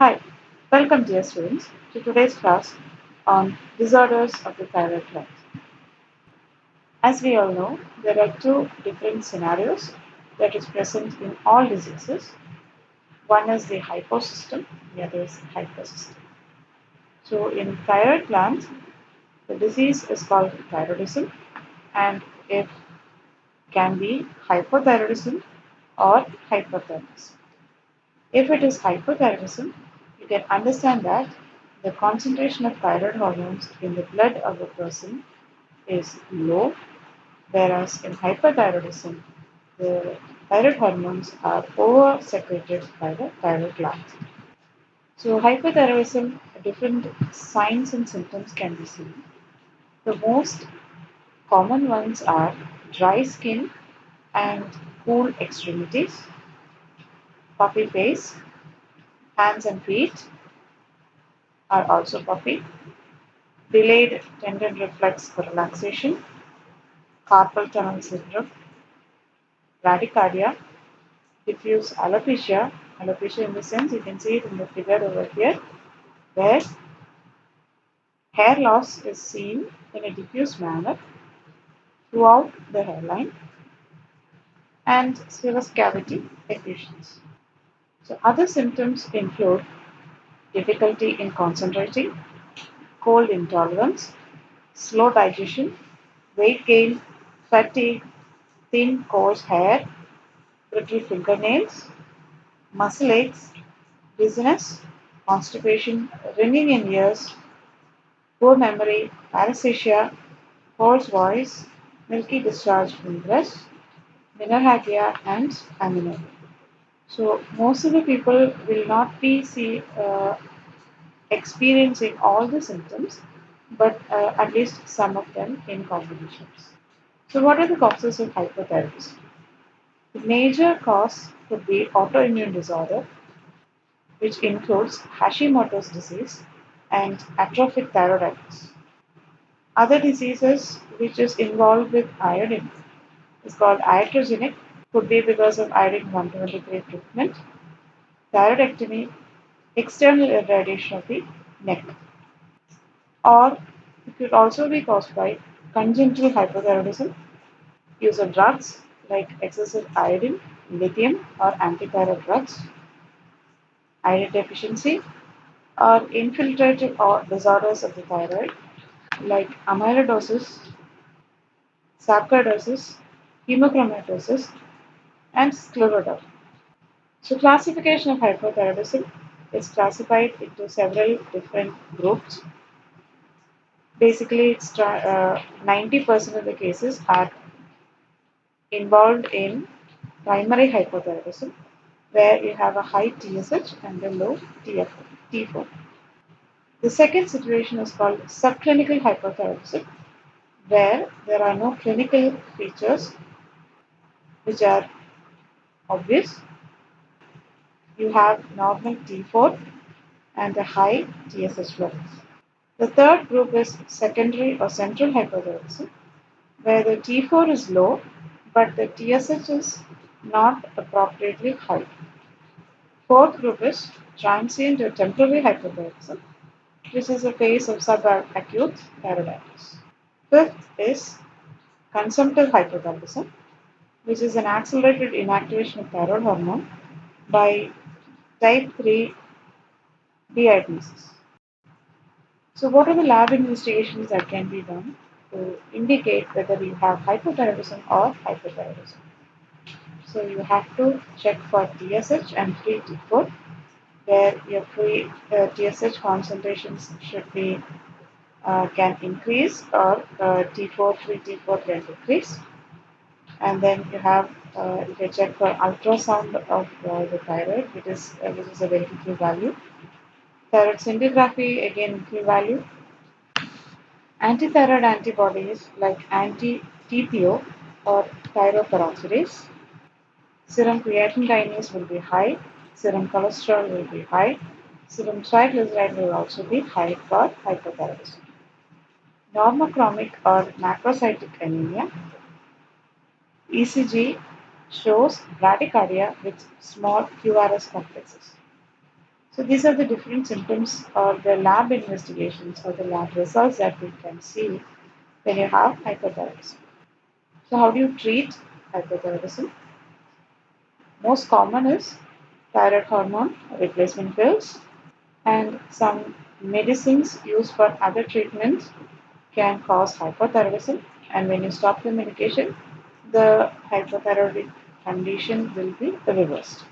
Hi, welcome dear students to today's class on disorders of the thyroid gland. As we all know, there are two different scenarios that is present in all diseases. One is the hyposystem, the other is hypersystem. So in thyroid gland, the disease is called thyroidism and it can be hypothyroidism or hyperthyroidism. If it is hypothyroidism, you can understand that the concentration of thyroid hormones in the blood of a person is low, whereas in hyperthyroidism, the thyroid hormones are over secreted by the thyroid gland. So, hyperthyroidism, different signs and symptoms can be seen. The most common ones are dry skin and cool extremities, puffy face, hands and feet are also puffy, delayed tendon reflex relaxation, carpal tunnel syndrome, bradycardia, diffuse alopecia. Alopecia in the sense you can see it in the figure over here, where hair loss is seen in a diffuse manner throughout the hairline, and serous cavity effusions. So other symptoms include difficulty in concentrating, cold intolerance, slow digestion, weight gain, fatigue, thin coarse hair, brittle fingernails, muscle aches, dizziness, constipation, ringing in ears, poor memory, paresthesia, hoarse voice, milky discharge from breast, menorrhagia, and amenorrhea. So most of the people will not be experiencing all the symptoms, but at least some of them in combinations. So what are the causes of hypothyroidism? The major cause could be autoimmune disorder, which includes Hashimoto's disease and atrophic thyroiditis. Other diseases which is involved with iodine is called iatrogenic, could be because of iodine 123 treatment, thyroidectomy, external irradiation of the neck, or it could also be caused by congenital hypothyroidism, use of drugs like excessive iodine, lithium, or antithyroid drugs, iodine deficiency, or infiltrative or disorders of the thyroid like amyloidosis, sarcoidosis, hemochromatosis, and scleroderma. So, classification of hypothyroidism is classified into several different groups. Basically, 90% of the cases are involved in primary hypothyroidism, where you have a high TSH and a low T4. The second situation is called subclinical hypothyroidism, where there are no clinical features which are obvious. You have normal T4 and a high TSH levels. The third group is secondary or central hypothyroidism, where the T4 is low but the TSH is not appropriately high. Fourth group is transient or temporary hypothyroidism, which is a phase of subacute thyroiditis. Fifth is consumptive hypothyroidism, which is an accelerated inactivation of thyroid hormone by type 3 diabetes. So, what are the lab investigations that can be done to indicate whether you have hypothyroidism or hyperthyroidism? So, you have to check for TSH and free T4, where your free TSH concentrations should be can increase or T4 free T4 can decrease, and then you can check for ultrasound of the thyroid, which is a very key value. Thyroid scintigraphy again key value. Antithyroid antibodies like anti-TPO or thyroperoxidase. Serum creatine kinase will be high. Serum cholesterol will be high. Serum triglyceride will also be high for hypothyroidism. Normochromic or macrocytic anemia. ECG shows bradycardia with small QRS complexes. So these are the different symptoms or the lab investigations or the lab results that we can see when you have hypothyroidism. So how do you treat hypothyroidism? Most common is thyroid hormone replacement pills and some medicines used for other treatments can cause hypothyroidism, and when you stop the medication, the hypothyroid condition will be reversed.